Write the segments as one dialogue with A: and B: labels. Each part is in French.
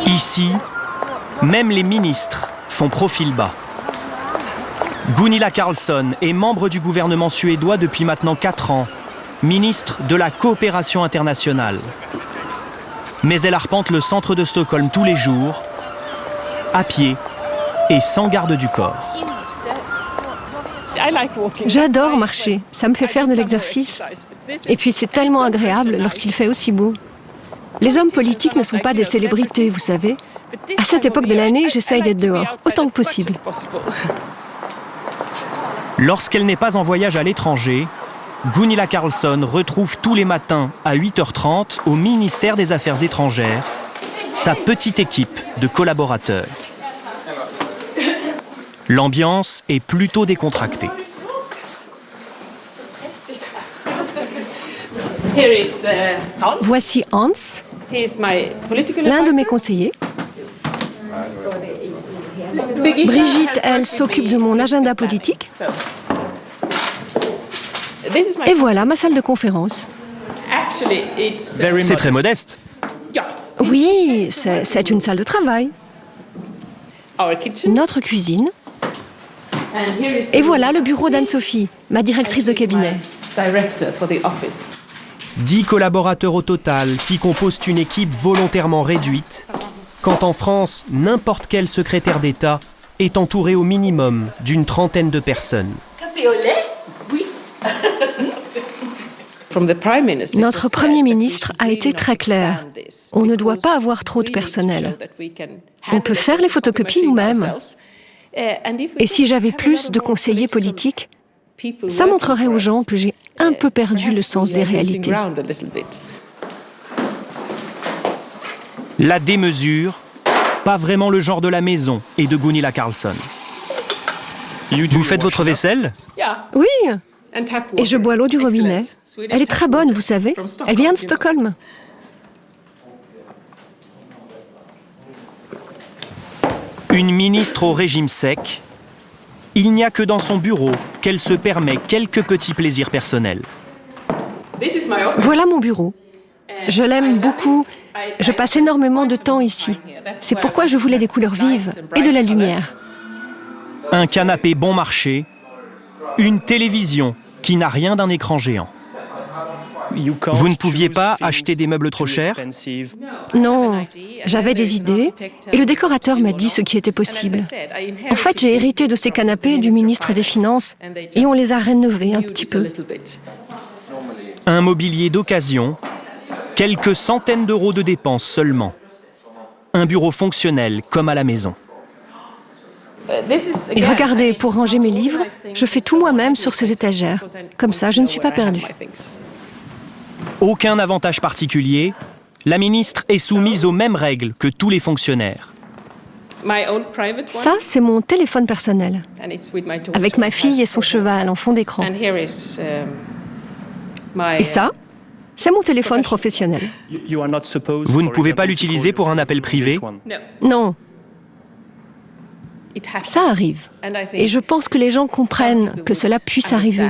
A: Ici, même les ministres font profil bas. Gunilla Carlsson est membre du gouvernement suédois depuis maintenant 4 ans, ministre de la coopération internationale. Mais elle arpente le centre de Stockholm tous les jours, à pied et sans garde du corps.
B: J'adore marcher, ça me fait faire de l'exercice. Et puis c'est tellement agréable lorsqu'il fait aussi beau. Les hommes politiques ne sont pas des célébrités, vous savez. À cette époque de l'année, j'essaye d'être dehors, autant que possible.
A: Lorsqu'elle n'est pas en voyage à l'étranger, Gunilla Carlsson retrouve tous les matins à 8h30 au ministère des Affaires étrangères sa petite équipe de collaborateurs. L'ambiance est plutôt décontractée.
B: Voici Hans, l'un de mes conseillers. Brigitte, elle s'occupe de mon agenda politique. Et voilà ma salle de conférence.
A: C'est très modeste.
B: Oui, c'est une salle de travail. Notre cuisine. Et voilà le bureau d'Anne-Sophie, ma directrice de cabinet.
A: 10 collaborateurs au total qui composent une équipe volontairement réduite, quand en France, n'importe quel secrétaire d'État est entouré au minimum d'une 30aine de personnes.
C: Café au lait? Oui.
B: Notre Premier ministre a été très clair. On ne doit pas avoir trop de personnel. On peut faire les photocopies nous-mêmes. Et si j'avais plus de conseillers politiques, ça montrerait aux gens que j'ai un peu perdu le sens des réalités.
A: La démesure, pas vraiment le genre de la maison et de Gunilla Carlsson. Vous faites votre vaisselle?
B: Oui, et je bois l'eau du robinet. Elle est très bonne, vous savez. Elle vient de Stockholm.
A: Une ministre au régime sec, il n'y a que dans son bureau qu'elle se permet quelques petits plaisirs personnels.
B: Voilà mon bureau. Je l'aime beaucoup. Je passe énormément de temps ici. C'est pourquoi je voulais des couleurs vives et de la lumière.
A: Un canapé bon marché, une télévision qui n'a rien d'un écran géant. Vous ne pouviez pas acheter des meubles trop chers?
B: Non, j'avais des idées et le décorateur m'a dit ce qui était possible. En fait, j'ai hérité de ces canapés du ministre des Finances et on les a rénovés un petit peu.
A: Un mobilier d'occasion, quelques centaines d'euros de dépenses seulement. Un bureau fonctionnel comme à la maison.
B: Et regardez, pour ranger mes livres, je fais tout moi-même sur ces étagères. Comme ça, je ne suis pas perdue.
A: Aucun avantage particulier, la ministre est soumise aux mêmes règles que tous les fonctionnaires.
B: Ça, c'est mon téléphone personnel, avec ma fille et son cheval en fond d'écran. Et ça, c'est mon téléphone professionnel.
A: Vous ne pouvez pas l'utiliser pour un appel privé?
B: Non. Ça arrive. Et je pense que les gens comprennent que cela puisse arriver,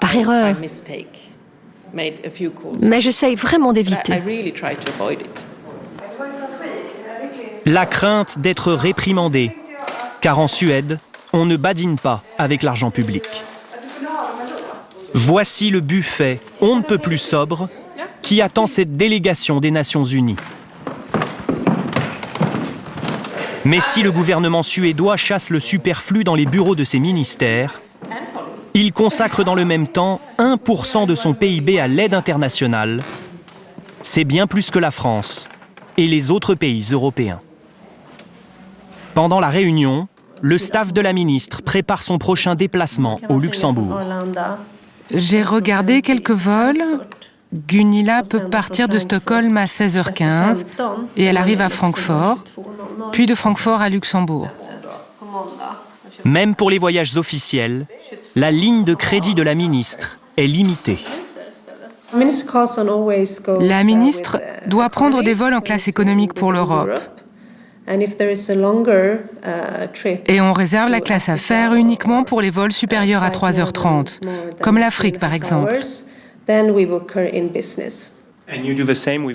B: par erreur. Mais j'essaye vraiment d'éviter.
A: La crainte d'être réprimandé, car en Suède, on ne badine pas avec l'argent public. Voici le buffet, on ne peut plus sobre, qui attend cette délégation des Nations Unies. Mais si le gouvernement suédois chasse le superflu dans les bureaux de ses ministères, il consacre dans le même temps 1% de son PIB à l'aide internationale. C'est bien plus que la France et les autres pays européens. Pendant la réunion, le staff de la ministre prépare son prochain déplacement au Luxembourg.
D: J'ai regardé quelques vols. Gunilla peut partir de Stockholm à 16h15 et elle arrive à Francfort, puis de Francfort à Luxembourg.
A: Même pour les voyages officiels, la ligne de crédit de la ministre est limitée.
D: La ministre doit prendre des vols en classe économique pour l'Europe. Et on réserve la classe affaires uniquement pour les vols supérieurs à 3h30, comme l'Afrique par exemple.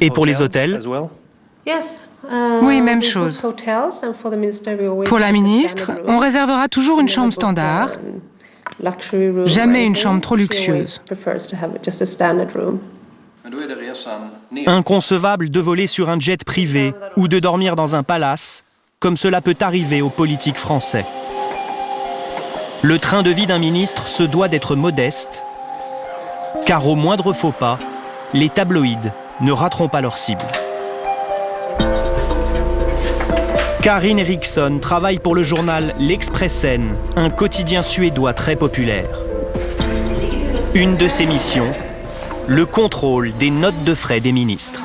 A: Et pour les hôtels?
D: Oui, même chose. Pour la ministre, on réservera toujours une chambre standard, jamais une chambre trop luxueuse.
A: Inconcevable de voler sur un jet privé ou de dormir dans un palace, comme cela peut arriver aux politiques français. Le train de vie d'un ministre se doit d'être modeste, car au moindre faux pas, les tabloïds ne rateront pas leur cible. Karin Eriksson travaille pour le journal L'Expressen, un quotidien suédois très populaire. Une de ses missions, le contrôle des notes de frais des ministres.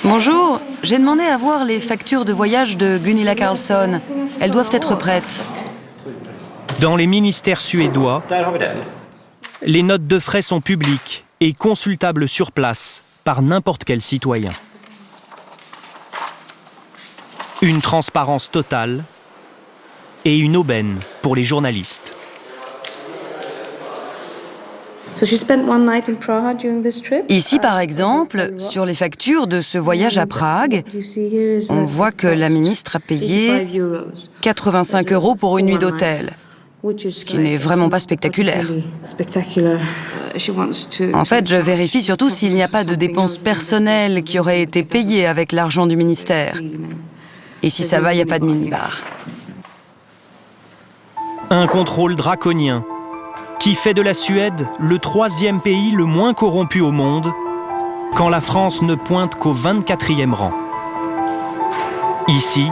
E: Bonjour, j'ai demandé à voir les factures de voyage de Gunilla Carlsson. Elles doivent être prêtes.
A: Dans les ministères suédois, les notes de frais sont publiques et consultables sur place par n'importe quel citoyen. Une transparence totale et une aubaine pour les journalistes.
E: Ici, par exemple, sur les factures de ce voyage à Prague, on voit que la ministre a payé 85 € pour une nuit d'hôtel, ce qui n'est vraiment pas spectaculaire. En fait, je vérifie surtout s'il n'y a pas de dépenses personnelles qui auraient été payées avec l'argent du ministère. Et si ça va, il n'y a pas de minibar.
A: Un contrôle draconien qui fait de la Suède le 3e pays le moins corrompu au monde, quand la France ne pointe qu'au 24e rang. Ici,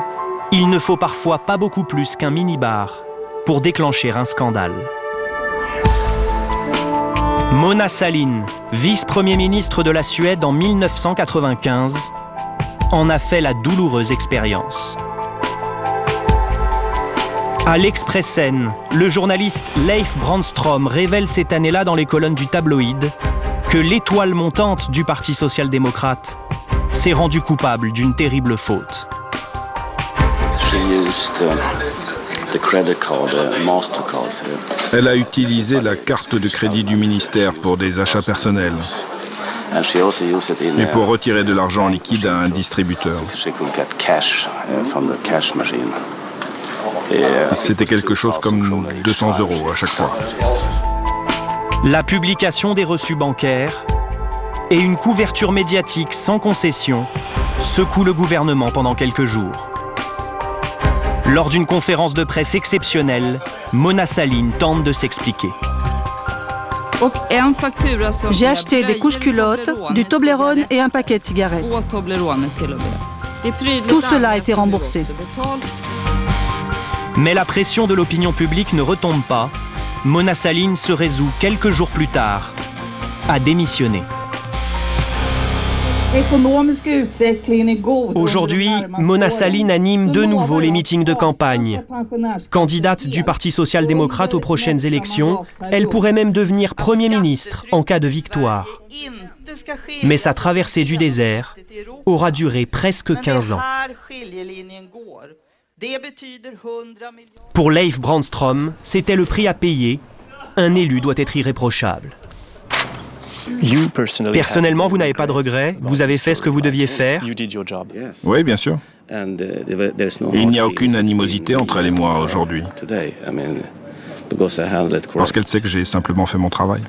A: il ne faut parfois pas beaucoup plus qu'un minibar pour déclencher un scandale. Mona Sahlin, vice-premier ministre de la Suède en 1995, en a fait la douloureuse expérience. À l'Expressen, le journaliste Leif Brandström révèle cette année-là dans les colonnes du tabloïd que l'étoile montante du Parti social-démocrate s'est rendue coupable d'une terrible faute.
F: Elle a utilisé la carte de crédit du ministère pour des achats personnels et pour retirer de l'argent liquide à un distributeur. C'était quelque chose comme 200 € à chaque fois.
A: La publication des reçus bancaires et une couverture médiatique sans concession secouent le gouvernement pendant quelques jours. Lors d'une conférence de presse exceptionnelle, Mona Sahlin tente de s'expliquer.
G: J'ai acheté des couches-culottes, du Toblerone et un paquet de cigarettes. Tout cela a été remboursé.
A: Mais la pression de l'opinion publique ne retombe pas. Mona Sahlin se résout quelques jours plus tard à démissionner. Aujourd'hui, Mona Sahlin anime de nouveau les meetings de campagne. Candidate du Parti social-démocrate aux prochaines élections, elle pourrait même devenir Premier ministre en cas de victoire. Mais sa traversée du désert aura duré presque 15 ans. Pour Leif Brandström, c'était le prix à payer. Un élu doit être irréprochable. Personnellement, vous n'avez pas de regrets? Vous avez fait ce que vous deviez faire?
F: Oui, bien sûr. Et il n'y a aucune animosité entre elle et moi aujourd'hui. Parce qu'elle sait que j'ai simplement fait mon travail.